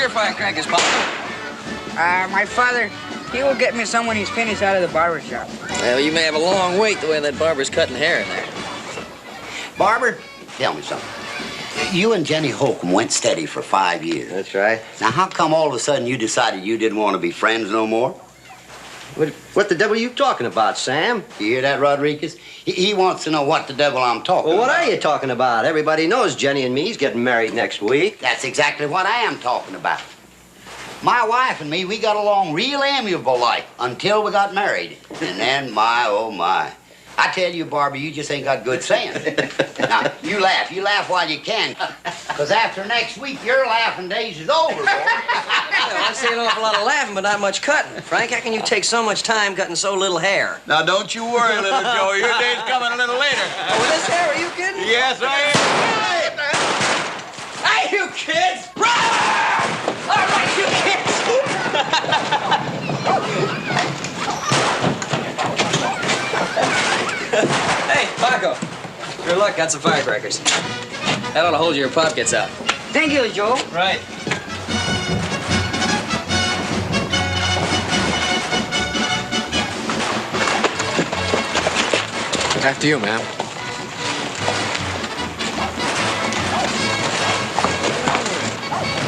your firecrackers, Pop? My father, he will get me some when he's finished out of the barber shop. Well, you may have a long wait the way that barber's cutting hair in there. Barber, tell me something. You and Jenny Holcomb went steady for 5 years. That's right. Now, how come all of a sudden you decided you didn't want to be friends no more? What the devil are you talking about, Sam? You hear that, Rodriguez? He wants to know what the devil I'm talking Well, what about. are you talking about? Everybody knows Jenny and me's getting married next week. That's exactly what I am talking about. My wife and me, we got along real amiable like until we got married. And then, my, oh my. I tell you, Barbara, you just ain't got good sense. Now, you laugh while you can. Because after next week, your laughing days is over, boy. Well, I see an awful lot of laughing, but not much cutting. Frank, how can you take so much time cutting so little hair? Now, don't you worry, little Joe. Your day's coming a little later. Oh, with this hair, are you kidding? Yes, I am. Hey, you kids! Run! All right, you kids! Hey, Marco. Your luck, got some firecrackers. That ought to hold your pop gets out. Thank you, Joe. Right. After you, ma'am.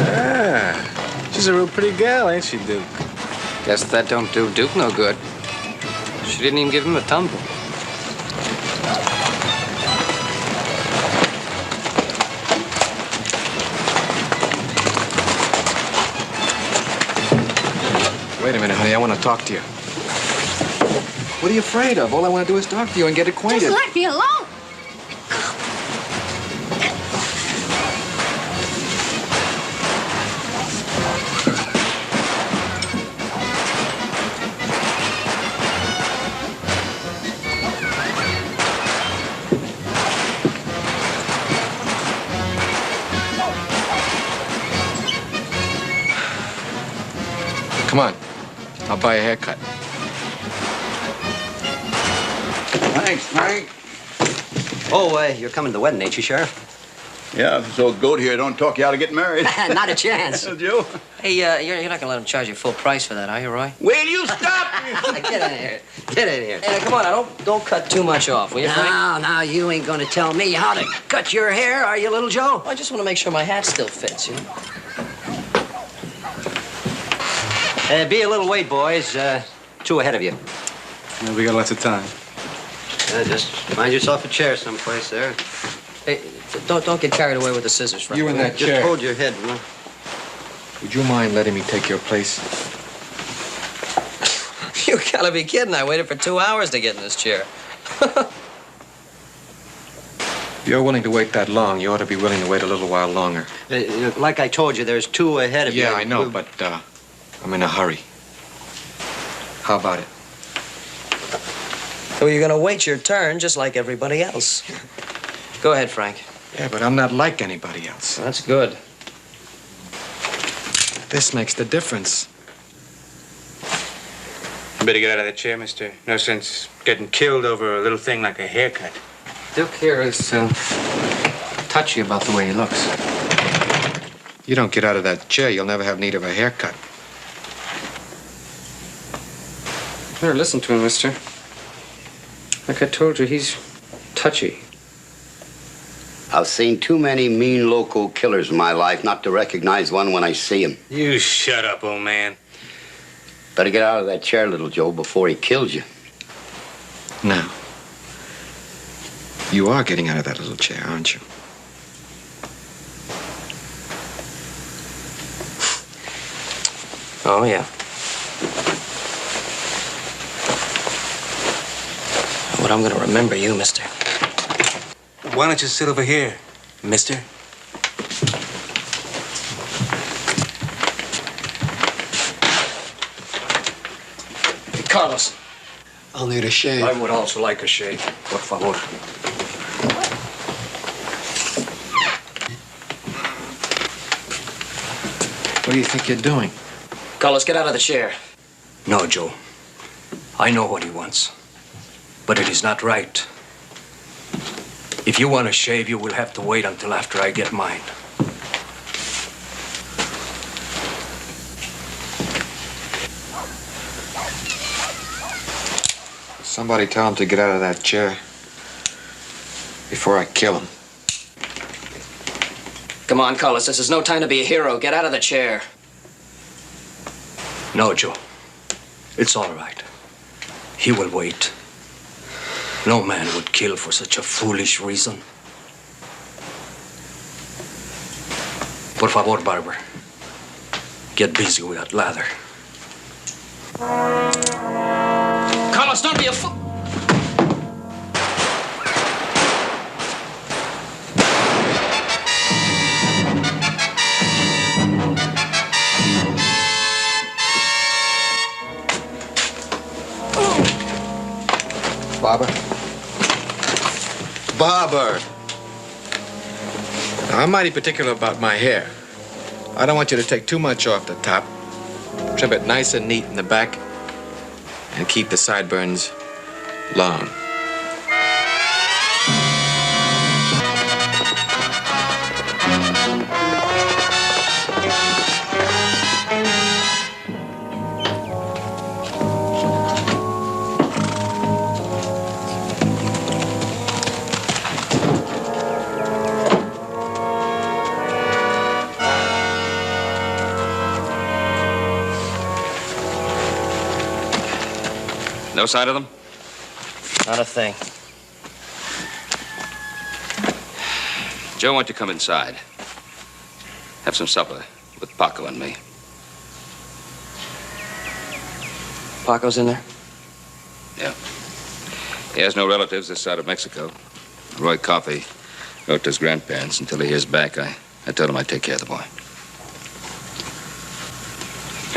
Ah, she's a real pretty gal, ain't she, Duke? Guess that don't do Duke no good. She didn't even give him a tumble. Wait a minute, honey. I want to talk to you. What are you afraid of? All I want to do is talk to you and get acquainted. Just let me alone. Come on. I'll buy a haircut. Thanks, Frank. Oh, you're coming to the wedding, ain't you, Sheriff? Yeah, if this old goat here don't talk you out of getting married. Not a chance. Joe? Hey, you're not going to let him charge you full price for that, are you, Roy? Will you stop? Get in here. Get in here. Hey, now, come on, now, don't cut too much off, will you, Frank? Now, you ain't gonna tell me how to cut your hair, are you, little Joe? I just want to make sure my hat still fits, you know? Be a little wait, boys. 2 ahead of you. Yeah, we got lots of time. Just find yourself a chair someplace there. Hey, don't get carried away with the scissors, Frank. You in that Just chair. hold your head. Huh? Would you mind letting me take your place? You gotta be kidding. I waited for 2 hours to get in this chair. If you're willing to wait that long, you ought to be willing to wait a little while longer. Like I told you, there's 2 ahead of you. Yeah, I know, but I'm in a hurry. How about it? So you're gonna wait your turn just like everybody else. Go ahead, Frank. Yeah, but I'm not like anybody else. That's good. This makes the difference. You better get out of that chair, mister. No sense getting killed over a little thing like a haircut. Duke here is touchy about the way he looks. You don't get out of that chair, you'll never have need of a haircut. Better listen to him, mister. Like I told you, he's touchy. I've seen too many mean loco killers in my life not to recognize one when I see him. You shut up, old man. Better get out of that chair, little Joe, before he kills you. Now, you are getting out of that little chair, aren't you? Oh, yeah. But I'm gonna remember you, mister. Why don't you sit over here, mister? Hey, Carlos. I'll need a shave. I would also like a shave. Por favor. What do you think you're doing? Carlos, get out of the chair. No, Joe. I know what he wants. But it is not right. If you want to shave, you will have to wait until after I get mine. Somebody tell him to get out of that chair before I kill him. Come on, Cullis. This is no time to be a hero. Get out of the chair. No, Joe. It's all right. He will wait. No man would kill for such a foolish reason. Por favor, barber. Get busy with that lather. Cullis, don't be a fool. Barber? Barber. Now, I'm mighty particular about my hair. I don't want you to take too much off the top. Trim it nice and neat in the back. And keep the sideburns long. No sign of them? Not a thing. Joe, why don't you come inside? Have some supper with Paco and me. Paco's in there? Yeah. He has no relatives this side of Mexico. Roy Coffey wrote to his grandparents. Until he hears back, I told him I'd take care of the boy.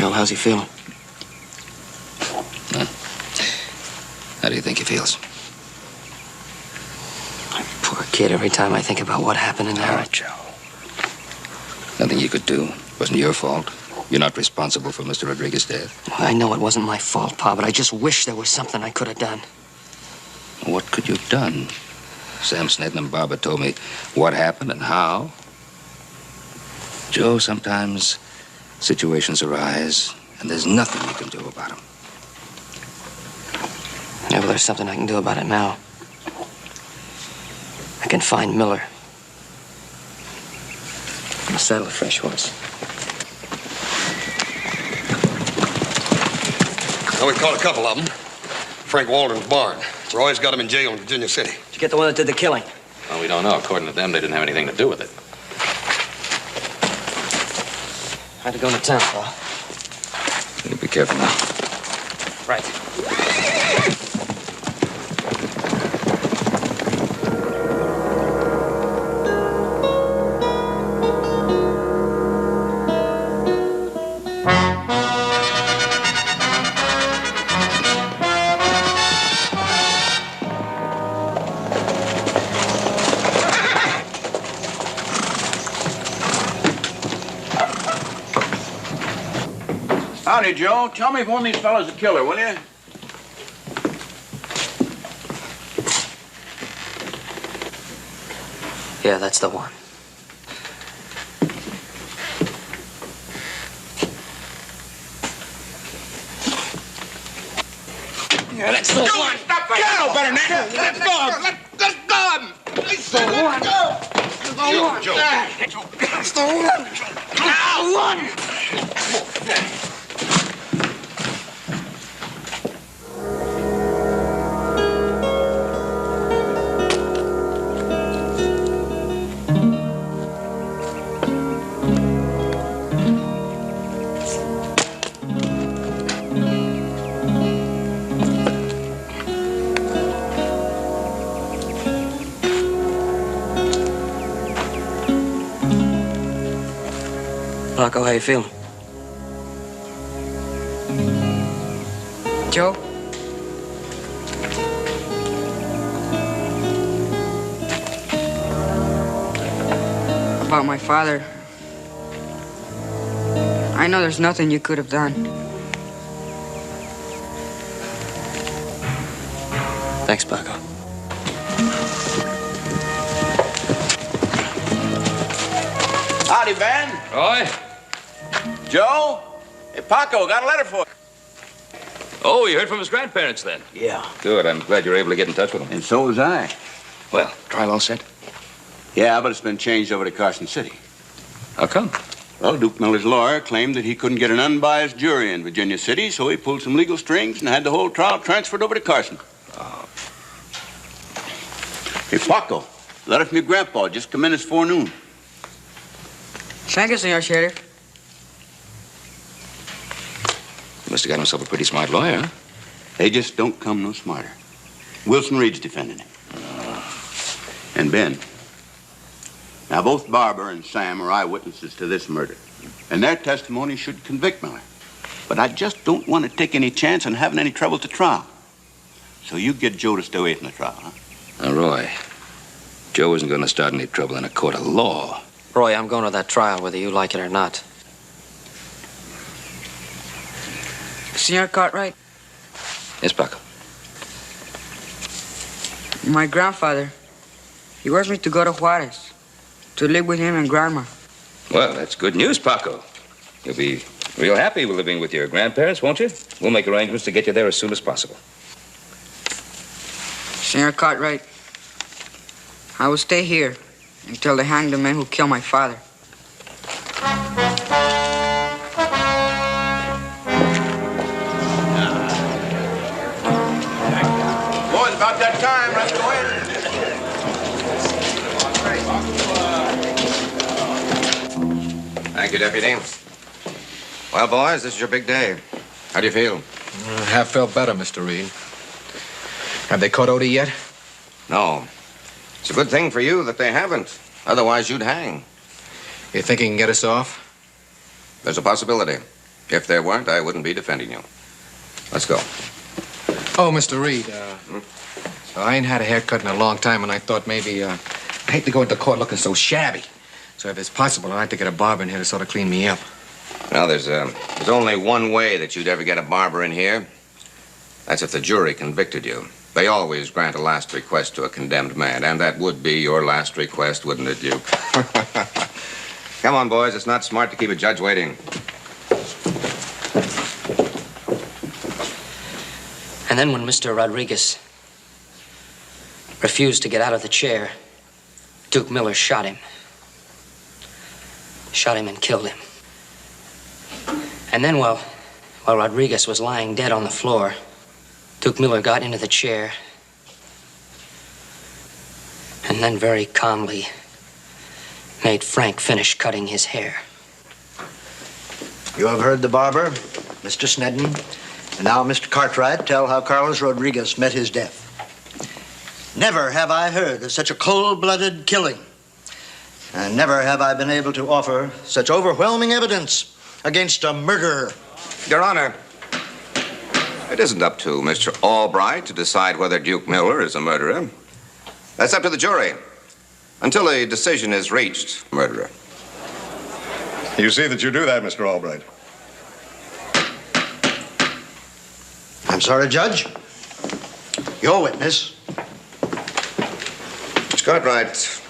Well, how's he feeling? How do you think he feels? Poor kid. Every time I think about what happened in there. Joe. Nothing you could do. It wasn't your fault. You're not responsible for Mr. Rodriguez's death. Well, I know it wasn't my fault, Pa, but I just wish there was something I could have done. What could you have done? Sam Snedden and Barbara told me what happened and how. Joe, sometimes situations arise, and there's nothing you can do about them. Yeah, well, there's something I can do about it now. I can find Miller. I'll saddle a fresh horse. Well, we caught a couple of them. Frank Walden's barn. Roy's got him in jail in Virginia City. Did you get the one that did the killing? Well, we don't know. According to them, they didn't have anything to do with it. How'd it go into town, Pa? You be careful now. Right. Howdy, Joe. Tell me if one of these fellas is a killer, will you? Yeah, that's the one. Yeah, that's the one. Stop right now. Better than that. Let's go. Let's go. Let's go. Joe. That's the one. Paco, how you feeling? Joe? About my father. I know there's nothing you could have done. Thanks, Paco. Howdy, Van. Roy? Joe? Hey, Paco, got a letter for you. Oh, you heard from his grandparents then? Yeah. Good. I'm glad you're able to get in touch with them. And so was I. Well, trial all set? Yeah, but it's been changed over to Carson City. How come? Well, Duke Miller's lawyer claimed that he couldn't get an unbiased jury in Virginia City, so he pulled some legal strings and had the whole trial transferred over to Carson. Hey, Paco, a letter from your grandpa just come in this forenoon. Thank you, Senor Sheriff. Must have got himself a pretty smart lawyer, huh? They just don't come no smarter. Wilson Reed's defending him. And Ben. Now, both Barber and Sam are eyewitnesses to this murder, and their testimony should convict Miller. But I just don't want to take any chance on having any trouble at the trial. So you get Joe to stay away from the trial, huh? Now, Roy, Joe isn't going to start any trouble in a court of law. Roy, I'm going to that trial whether you like it or not. Senor Cartwright, Yes, Paco. my grandfather, he wants me to go to Juarez to live with him and Grandma. Well, that's good news, Paco. You'll be real happy living with your grandparents, won't you? We'll make arrangements to get you there as soon as possible. Senor Cartwright, I will stay here until they hang the man who killed my father. Boys, about that time. Let's go in. Thank you, Deputy. Well, boys, this is your big day. How do you feel? Have felt better, Mr. Reed. Have they caught Odie yet? No. It's a good thing for you that they haven't. Otherwise, you'd hang. You think he can get us off? There's a possibility. If there weren't, I wouldn't be defending you. Let's go. Oh, Mr. Reed, I ain't had a haircut in a long time, and I thought maybe, I hate to go into court looking so shabby. So if it's possible, I'd like to get a barber in here to sort of clean me up. Well, there's only one way that you'd ever get a barber in here. That's if the jury convicted you. They always grant a last request to a condemned man, and that would be your last request, wouldn't it, Duke? Come on, boys. It's not smart to keep a judge waiting. And then when Mr. Rodriguez refused to get out of the chair, Duke Miller shot him. Shot him and killed him. And then while Rodriguez was lying dead on the floor, Duke Miller got into the chair and then very calmly made Frank finish cutting his hair. You have heard the barber, Mr. Snedden, and now Mr. Cartwright tell how Carlos Rodriguez met his death. Never have I heard of such a cold-blooded killing, and never have I been able to offer such overwhelming evidence against a murderer. Your Honor, it isn't up to Mr. Albright to decide whether Duke Miller is a murderer. That's up to the jury. Until a decision is reached, murderer. You see that you do that, Mr. Albright. I'm sorry, Judge. Your witness. Mr. Cartwright,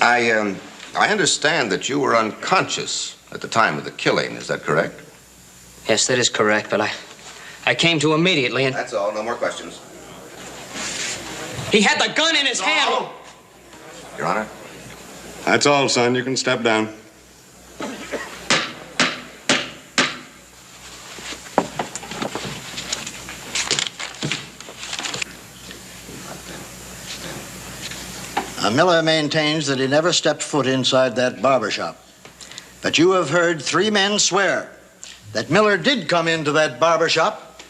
I understand that you were unconscious at the time of the killing. Is that correct? Yes, that is correct, but I came to immediately and... That's all. No more questions. He had the gun in his hand! Your Honor? That's all, son. You can step down. Miller maintains that he never stepped foot inside that barber shop. But you have heard 3 men swear that Miller did come into that barber shop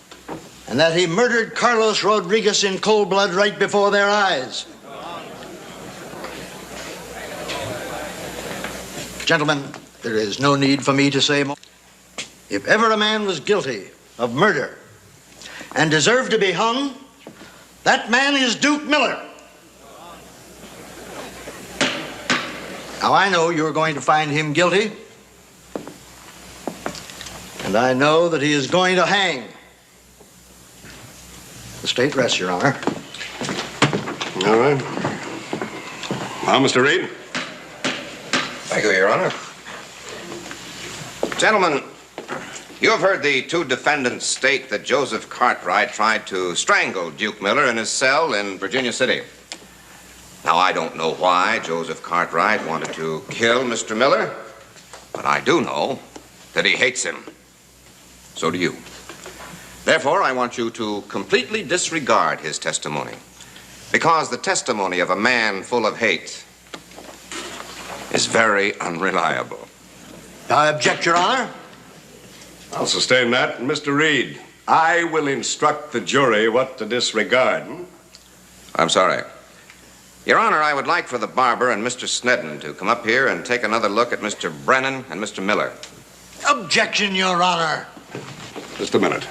and that he murdered Carlos Rodriguez in cold blood right before their eyes. Gentlemen, there is no need for me to say more. If ever a man was guilty of murder and deserved to be hung, that man is Duke Miller. Now, I know you're going to find him guilty, and I know that he is going to hang. The state rests, Your Honor. All right. Well, Mr. Reed. Thank you, Your Honor. Gentlemen, You have heard the two defendants state that Joseph Cartwright tried to strangle Duke Miller in his cell in Virginia City. Now, I don't know why Joseph Cartwright wanted to kill Mr. Miller, but I do know that he hates him. So do you. Therefore, I want you to completely disregard his testimony, because the testimony of a man full of hate is very unreliable. I object, Your Honor. I'll sustain that. Mr. Reed, I will instruct the jury what to disregard. I'm sorry. Your Honor, I would like for the barber and Mr. Snedden to come up here and take another look at Mr. Brennan and Mr. Miller. Objection, Your Honor. Just a minute.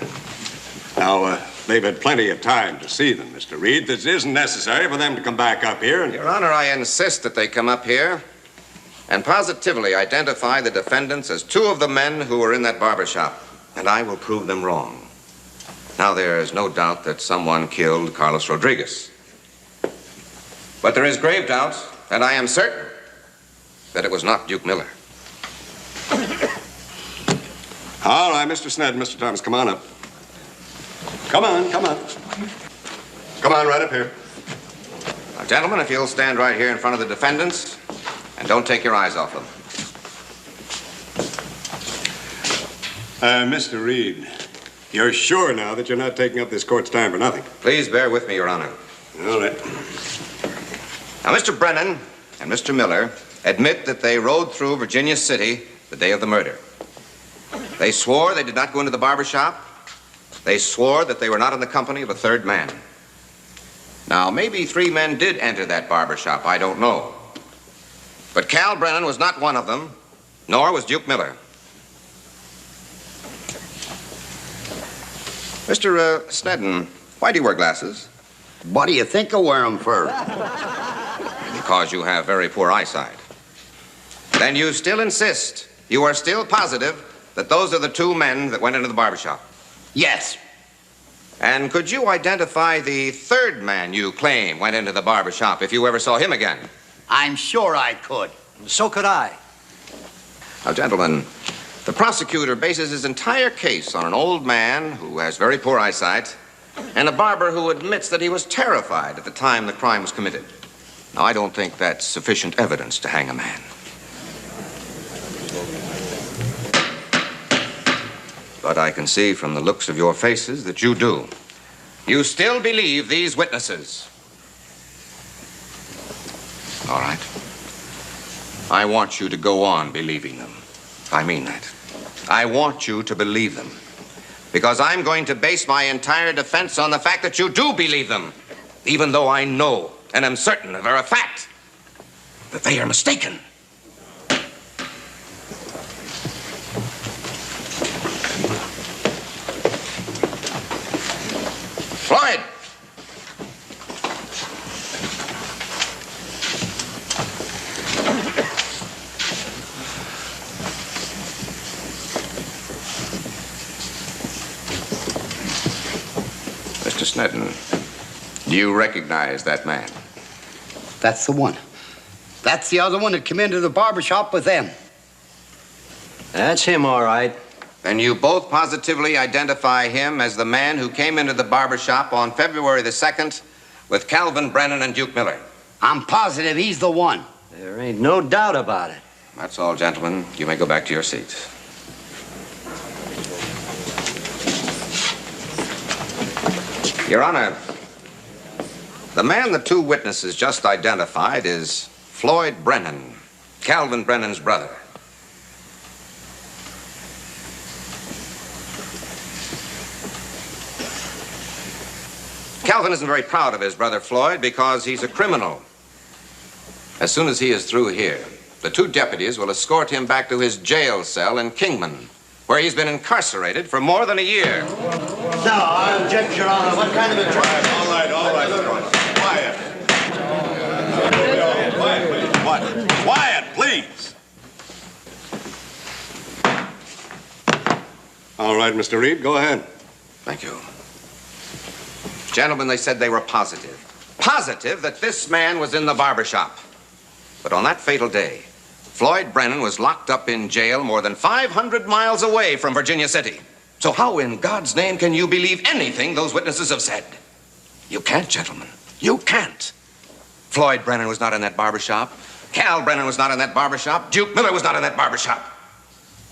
Now, they've had plenty of time to see them, Mr. Reed. This isn't necessary for them to come back up here. Your Honor, I insist that they come up here and positively identify the defendants as two of the men who were in that barber shop, and I will prove them wrong. Now, there is no doubt that someone killed Carlos Rodriguez. But there is grave doubt, and I am certain that it was not Duke Miller. All right, Mr. Snedden, Mr. Thomas, come on up. Come on, come on. Come on, right up here. Now, gentlemen, if you'll stand right here in front of the defendants, and don't take your eyes off them. Mr. Reed, you're sure now that you're not taking up this court's time for nothing? Please bear with me, Your Honor. All right. Now, Mr. Brennan and Mr. Miller admit that they rode through Virginia City the day of the murder. They swore they did not go into the barber shop. They swore that they were not in the company of a third man. Now, maybe three men did enter that barber shop. I don't know. But Cal Brennan was not one of them, nor was Duke Miller. Mr. Snedden, why do you wear glasses? What do you think I wear them for? Because you have very poor eyesight. Then you still insist, you are still positive that those are the two men that went into the barber shop? Yes. And could you identify the third man you claim went into the barber shop if you ever saw him again? I'm sure I could. So could I. Now, gentlemen, the prosecutor bases his entire case on an old man who has very poor eyesight and a barber who admits that he was terrified at the time the crime was committed. Now, I don't think that's sufficient evidence to hang a man. But I can see from the looks of your faces that you do. You still believe these witnesses. All right. I want you to go on believing them. I mean that. I want you to believe them. Because I'm going to base my entire defense on the fact that you do believe them, even though I know and am certain of a fact that they are mistaken. Floyd! Mr. Snedden, do you recognize that man? That's the one. That's the other one that came into the barber shop with them. That's him, all right. Then you both positively identify him as the man who came into the barber shop on February the 2nd with Calvin Brennan and Duke Miller. I'm positive he's the one. There ain't no doubt about it. That's all, gentlemen. You may go back to your seats. Your Honor, the man the two witnesses just identified is Floyd Brennan, Calvin Brennan's brother. Calvin isn't very proud of his brother Floyd because he's a criminal. As soon as he is through here, the two deputies will escort him back to his jail cell in Kingman, where he's been incarcerated for more than a year. No, I object, Your Honor. What kind of a trial? All right. Quiet, please. All right, Mr. Reed, go ahead. Thank you. Gentlemen, they said they were positive that this man was in the barber shop. But on that fatal day, Floyd Brennan was locked up in jail more than 500 miles away from Virginia City. So how in God's name can you believe anything those witnesses have said? You can't, gentlemen. You can't. Floyd Brennan was not in that barber shop. Cal Brennan was not in that barber shop. Duke Miller was not in that barber shop.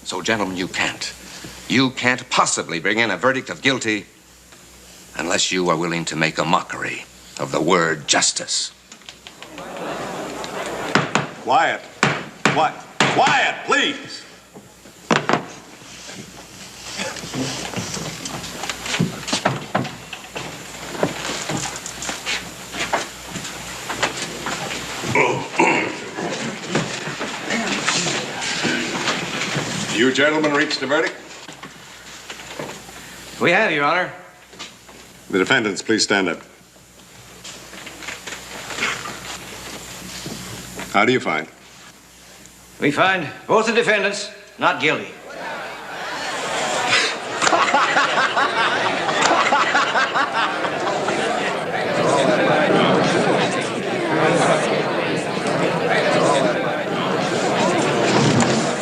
So, gentlemen, you can't. You can't possibly bring in a verdict of guilty unless you are willing to make a mockery of the word justice. Quiet. What? Quiet, please. You gentlemen reached a verdict? We have, Your Honor. The defendants, please stand up. How do you find? We find both the defendants not guilty.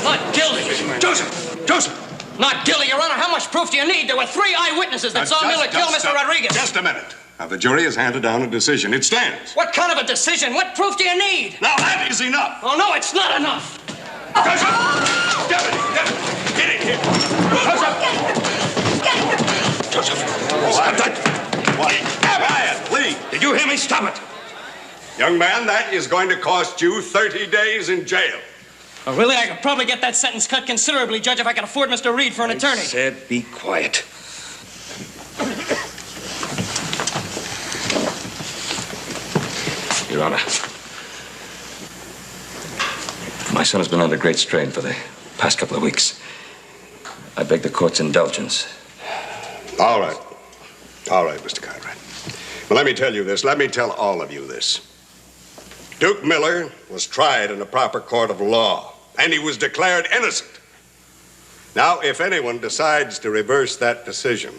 Not guilty. Joseph! Not guilty, Your Honor. How much proof do you need? There were 3 eyewitnesses that saw Miller kill Mr. Rodriguez. Just a minute. Now, the jury has handed down a decision. It stands. What kind of a decision? What proof do you need? Now, that is enough. Oh, no, it's not enough. Joseph! Deputy! Get in here! Joseph! Stop that! What? Quiet, please! Did you hear me? Stop it! Young man, that is going to cost you 30 days in jail. Oh, really? I could probably get that sentence cut considerably, Judge, if I could afford Mr. Reed for an attorney. I said be quiet. Your Honor, my son has been under great strain for the past couple of weeks. I beg the court's indulgence. All right. All right, Mr. Cartwright. Well, let me tell you this. Let me tell all of you this. Duke Miller was tried in a proper court of law, and he was declared innocent. Now, if anyone decides to reverse that decision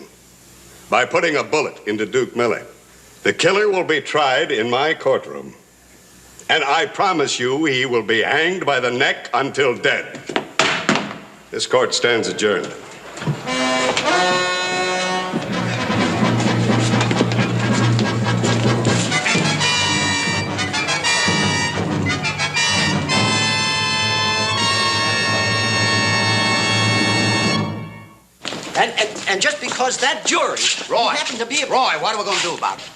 by putting a bullet into Duke Miller, the killer will be tried in my courtroom. And I promise you he will be hanged by the neck until dead. This court stands adjourned. And just because that jury happened to be a... Roy, what are we going to do about it?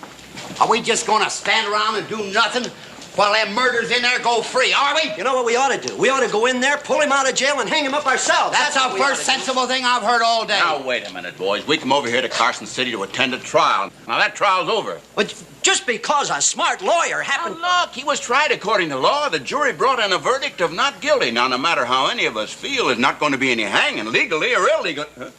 Are we just going to stand around and do nothing while them murderers in there go free, are we? You know what we ought to do? We ought to go in there, pull him out of jail, and hang him up ourselves. That's the first sensible thing I've heard all day. Now, wait a minute, boys. We come over here to Carson City to attend a trial. Now, that trial's over. But just because a smart lawyer happened... Now, look, he was tried according to law. The jury brought in a verdict of not guilty. Now, no matter how any of us feel, there's not going to be any hanging, legally or illegal. Huh?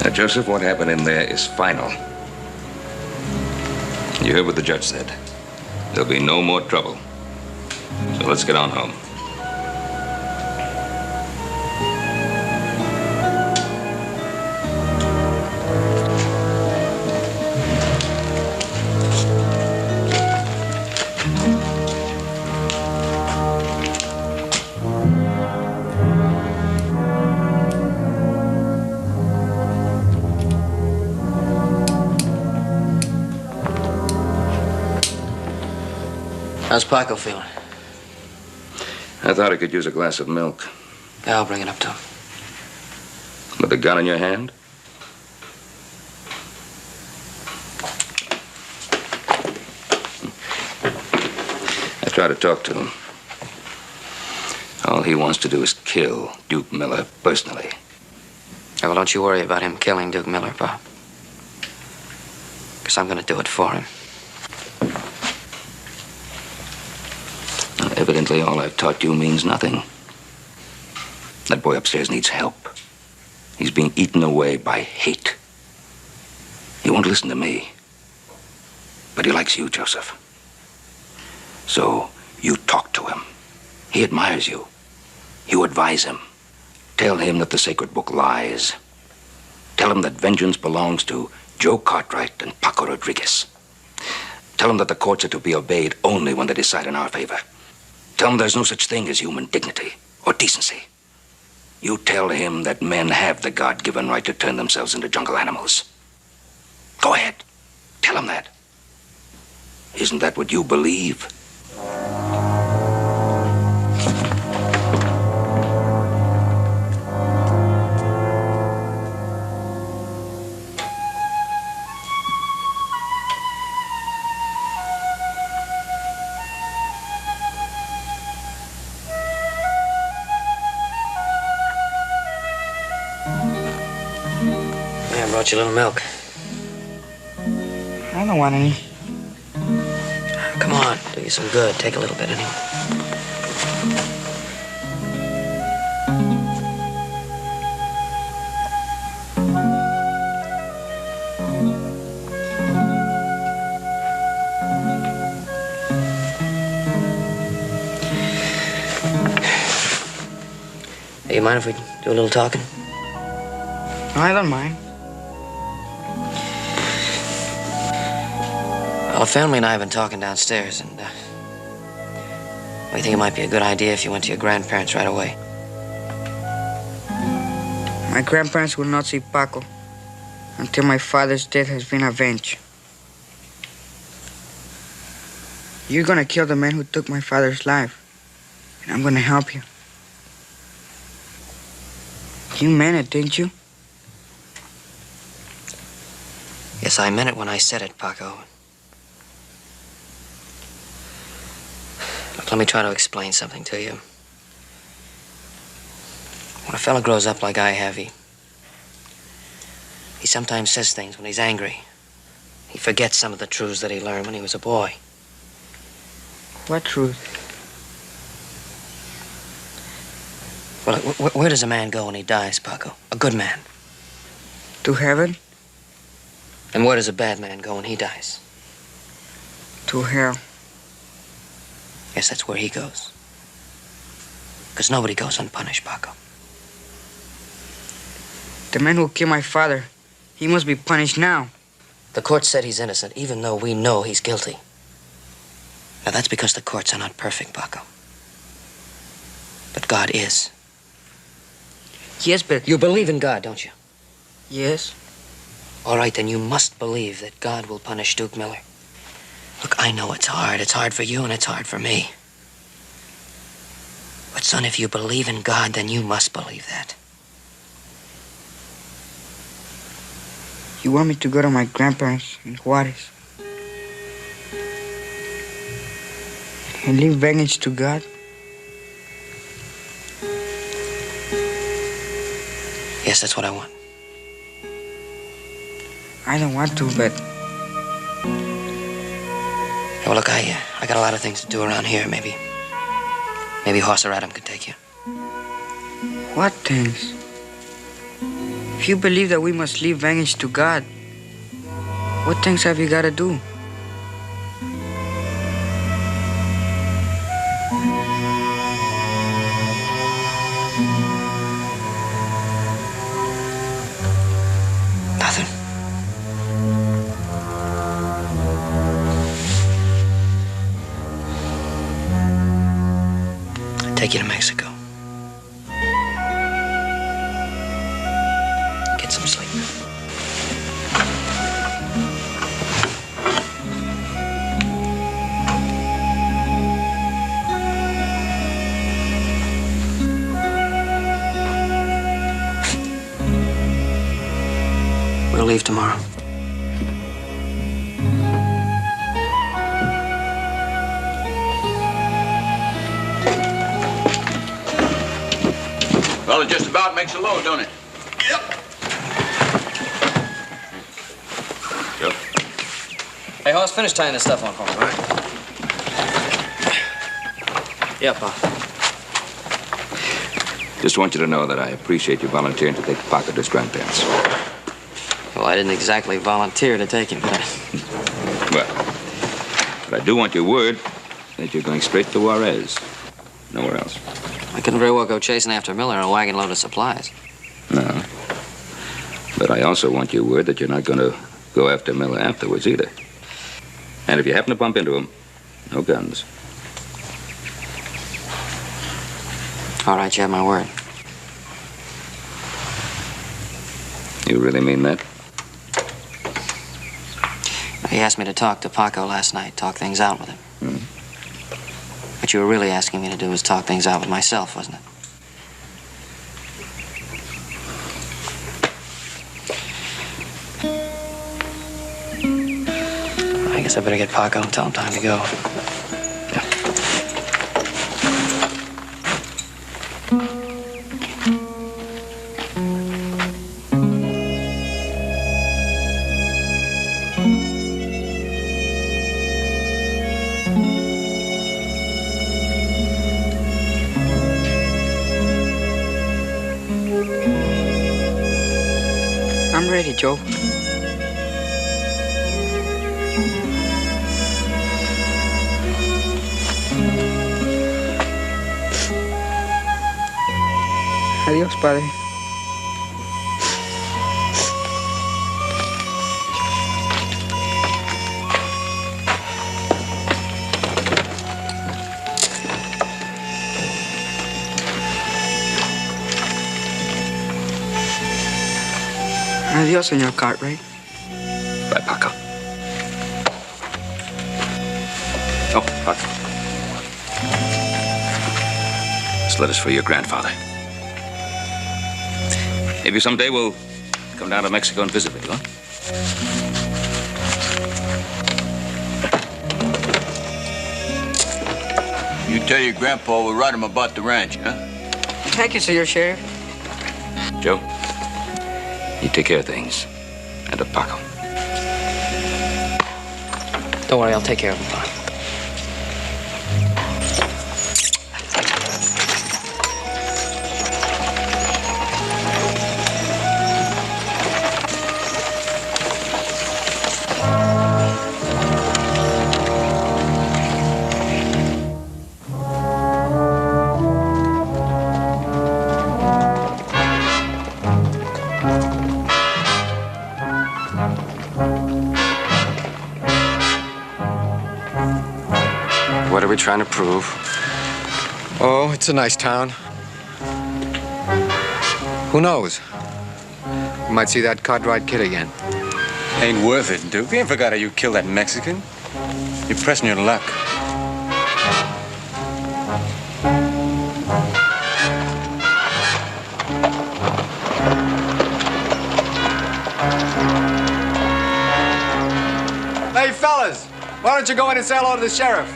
Now, Joseph, what happened in there is final. You heard what the judge said. There'll be no more trouble. So let's get on home. How's Paco feeling? I thought I could use a glass of milk. Yeah, I'll bring it up to him. With the gun in your hand? I tried to talk to him. All he wants to do is kill Duke Miller personally. Yeah, well, don't you worry about him killing Duke Miller, Bob. Because I'm going to do it for him. Now, evidently, all I've taught you means nothing. That boy upstairs needs help. He's being eaten away by hate. He won't listen to me. But he likes you, Joseph. So, you talk to him. He admires you. You advise him. Tell him that the sacred book lies. Tell him that vengeance belongs to Joe Cartwright and Paco Rodriguez. Tell him that the courts are to be obeyed only when they decide in our favor. Tell him there's no such thing as human dignity or decency. You tell him that men have the God-given right to turn themselves into jungle animals. Go ahead. Tell him that. Isn't that what you believe? Brought you a little milk. I don't want any. Come on, do you some good. Take a little bit anyway. Hey, you mind if we do a little talking? No, I don't mind. Well, the family and I have been talking downstairs, and we think it might be a good idea if you went to your grandparents right away. My grandparents will not see Paco until my father's death has been avenged. You're gonna kill the man who took my father's life, and I'm gonna help you. You meant it, didn't you? Yes, I meant it when I said it, Paco. Look, let me try to explain something to you. When a fella grows up like I have, he sometimes says things when he's angry. He forgets some of the truths that he learned when he was a boy. What truth? Well, where does a man go when he dies, Paco? A good man. To heaven? And where does a bad man go when he dies? To hell. Yes, that's where he goes. Because nobody goes unpunished, Paco. The man who killed my father, he must be punished now. The court said he's innocent, even though we know he's guilty. Now, that's because the courts are not perfect, Paco. But God is. Yes, but... You believe in God, don't you? Yes. All right, then you must believe that God will punish Duke Miller. Look, I know it's hard. It's hard for you and it's hard for me. But, son, if you believe in God, then you must believe that. You want me to go to my grandparents in Juarez and leave vengeance to God? Yes, that's what I want. I don't want to, but... Well, look, I got a lot of things to do around here. Maybe Horse or Adam could take you. What things? If you believe that we must leave vengeance to God, what things have you got to do? Nothing. I'll take you to Mexico. Get some sleep. We'll leave tomorrow. Well, it just about makes a load, don't it? Yep. Yep. Hey, Hoss, finish tying this stuff on for me, all right? Yeah, Pa. Just want you to know that I appreciate you volunteering to take Paco to his grandparents. Well, I didn't exactly volunteer to take him, did I? Well, but I do want your word that you're going straight to Juarez. Nowhere else. I couldn't very well go chasing after Miller in a wagon load of supplies. No. But I also want you word that you're not going to go after Miller afterwards either. And if you happen to bump into him, no guns. All right, you have my word. You really mean that? He asked me to talk to Paco last night, talk things out with him. What you were really asking me to do was talk things out with myself, wasn't it? I guess I better get Paco and tell him time to go. I'm ready, Joe. Adiós, padre. Adiós, señor Cartwright. Bye, Paco. Oh, Paco. This letter's for your grandfather. Maybe someday we'll come down to Mexico and visit with you, huh? You tell your grandpa we'll write him about the ranch, huh? Thank you, Senor Sheriff. Joe, you take care of things. And of Paco. Don't worry, I'll take care of him. What are we trying to prove? Oh, it's a nice town. Who knows? We might see that Cartwright kid again. Ain't worth it, Duke. We ain't forgot how you killed that Mexican. You're pressing your luck. Hey, fellas, why don't you go in and say hello to the sheriff?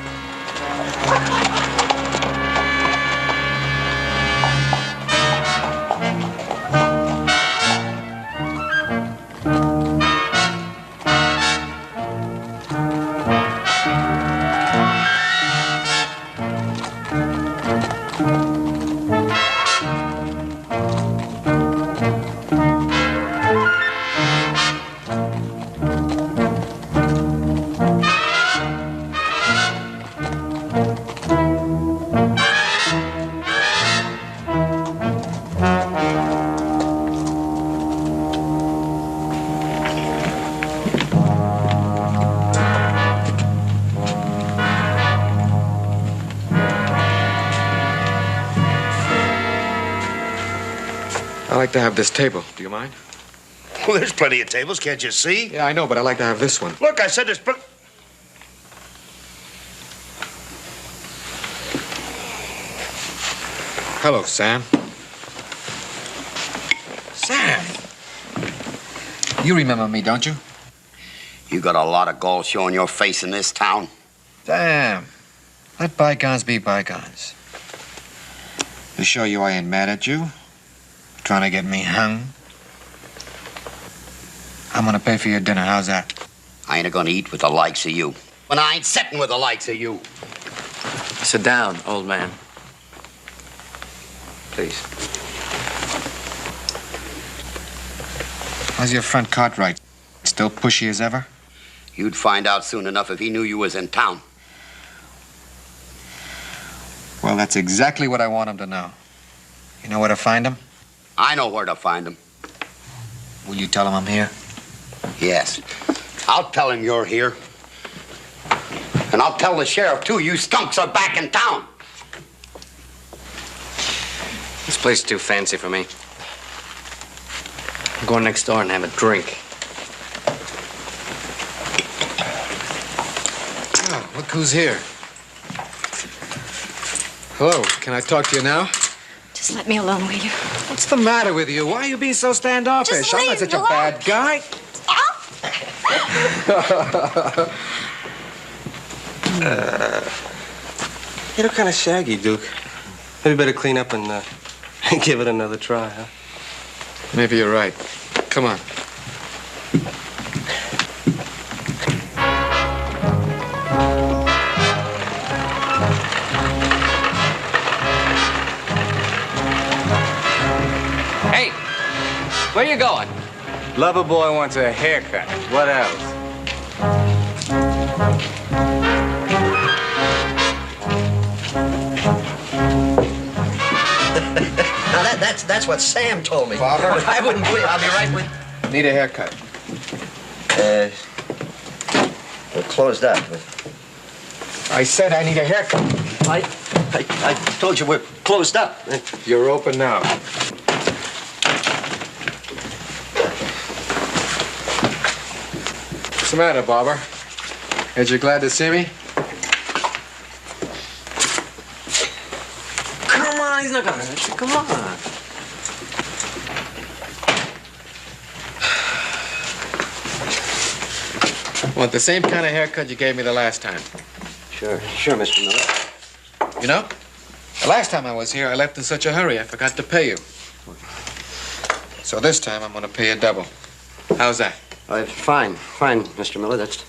I like to have this table. Do you mind? Well, there's plenty of tables, can't you see? Yeah, I know, but I like to have this one. Look, I said there's plenty. Hello, Sam. Sam! You remember me, don't you? You got a lot of gall showing your face in this town. Sam, let bygones be bygones. To show you I ain't mad at you, trying to get me hung. I'm gonna pay for your dinner. How's that? I ain't gonna eat with the likes of you. When I ain't sitting with the likes of you. Sit down, old man. Please. How's your friend Cartwright? Still pushy as ever? You'd find out soon enough if he knew you was in town. Well, Well, that's exactly what I want him to know. You know where to find him? I know where to find him. Will you tell him I'm here? Yes. I'll tell him you're here. And I'll tell the sheriff, too. You skunks are back in town. This place is too fancy for me. I'm going next door and have a drink. Oh, look who's here. Hello, can I talk to you now? Just let me alone, will you? What's the matter with you? Why are you being so standoffish? Just I'm not leave such me a bad guy. You look kind of shaggy, Duke. Maybe better clean up and give it another try, huh? Maybe you're right. Come on. Hey, where you going? Lover boy wants a haircut. What else? Now that's what Sam told me. Barber? I wouldn't believe. I'll be right with. Need a haircut. We're closed up. I said I need a haircut. I told you we're closed up. You're open now. What's the matter, Barber? Aren't you glad to see me? Come on, he's not gonna hurt you. Come on. Want the same kind of haircut you gave me the last time? Sure, Mr. Miller. You know, the last time I was here, I left in such a hurry, I forgot to pay you. So this time, I'm gonna pay you double. How's that? Fine, Mr. Miller. That's.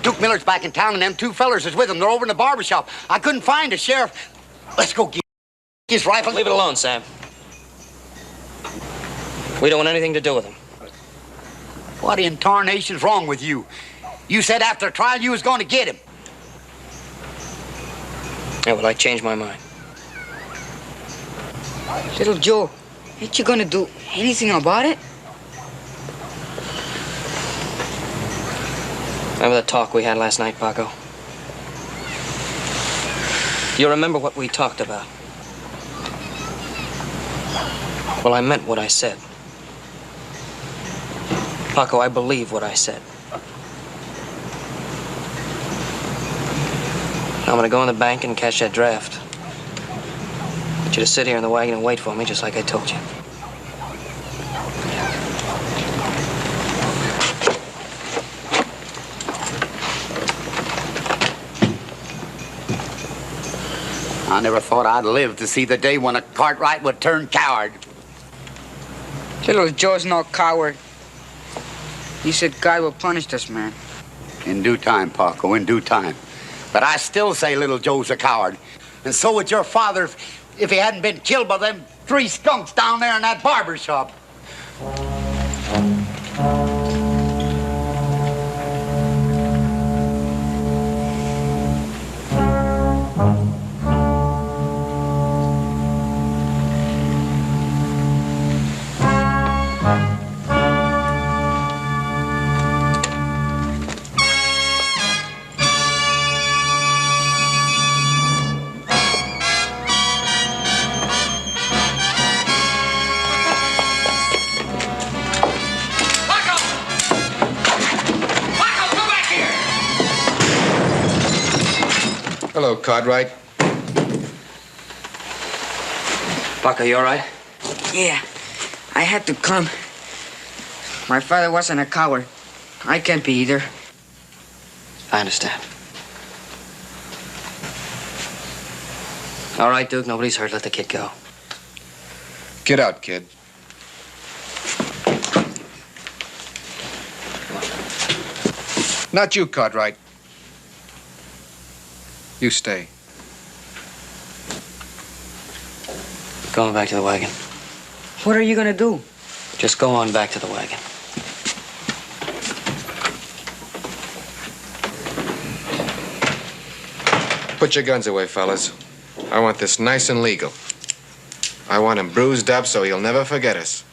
Duke Miller's back in town, and them two fellers is with him. They're over in the barber shop. I couldn't find the sheriff. Let's go get his rifle. Leave it alone, Sam. We don't want anything to do with him. What in tarnation's wrong with you? You said after the trial you was going to get him. Yeah, well, I changed my mind. Little Joe, ain't you gonna do anything about it? Remember the talk we had last night, Paco? You remember what we talked about? Well, I meant what I said. Paco, I believe what I said. I'm gonna go in the bank and cash that draft. I want you to sit here in the wagon and wait for me, just like I told you. I never thought I'd live to see the day when a Cartwright would turn coward. Little Joe's no coward. He said God will punish this man. In due time, Paco, in due time. But I still say little Joe's a coward. And so would your father if he hadn't been killed by them three skunks down there in that barber shop. Hello, Cartwright. Paco, you all right? Yeah, I had to come. My father wasn't a coward. I can't be either. I understand. All right, Duke, nobody's hurt. Let the kid go. Get out, kid. Not you, Cartwright. You stay. Going back to the wagon. What are you gonna do? Just go on back to the wagon. Put your guns away, fellas. I want this nice and legal. I want him bruised up so he'll never forget us.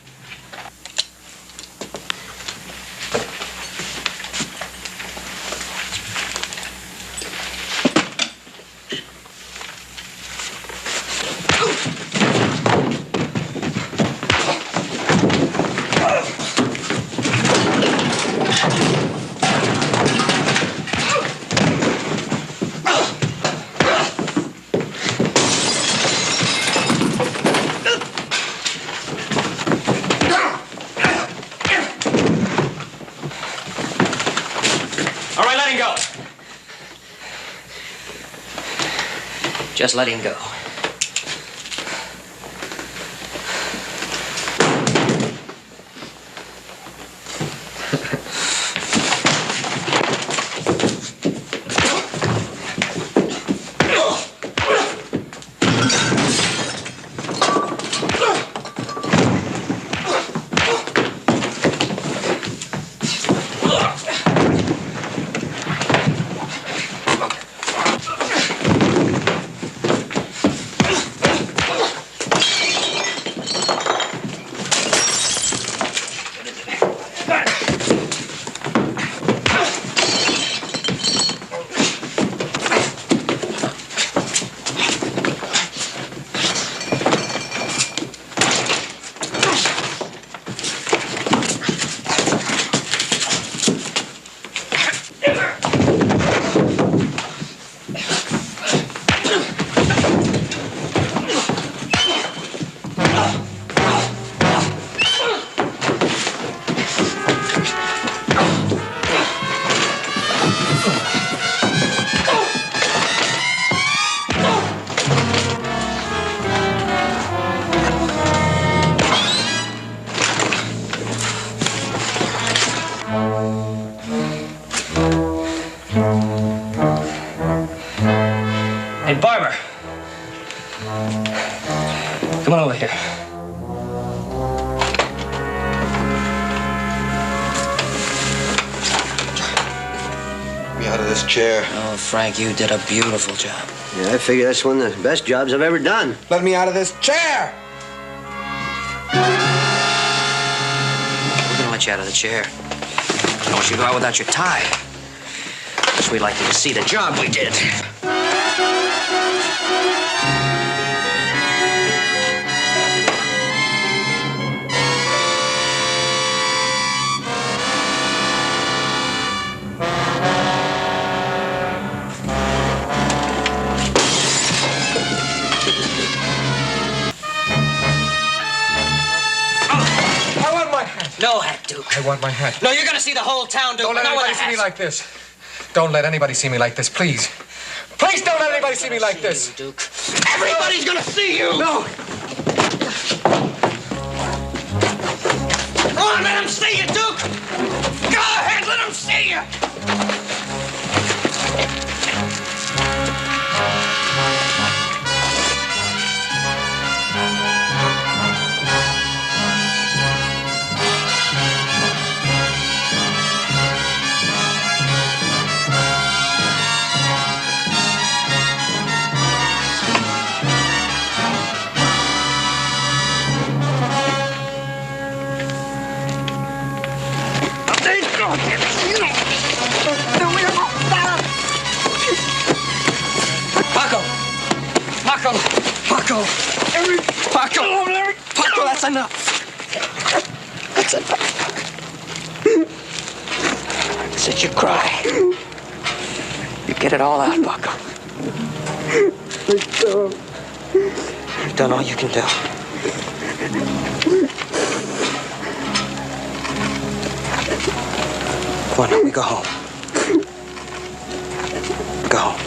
Just let him go. Hey, barber. Come on over here. Me out of this chair. Oh, Frank, you did a beautiful job. Yeah, I figure that's one of the best jobs I've ever done. Let me out of this chair! We're gonna let you out of the chair. I don't want you to go out without your tie. Guess we'd like you to see the job we did. No hat, Duke. I want my hat. No, you're gonna see the whole town, Duke. Don't let anybody see me like this. Don't let anybody see me like this, please. Please don't let anybody see me like this. Duke. Everybody's gonna see you! No! Come on, let them see you, Duke! Go ahead, let them see you! Paco, that's enough. That's enough. Sit your cry. You get it all out, Paco. You've done all you can do. Come on, now, we go home. Go home.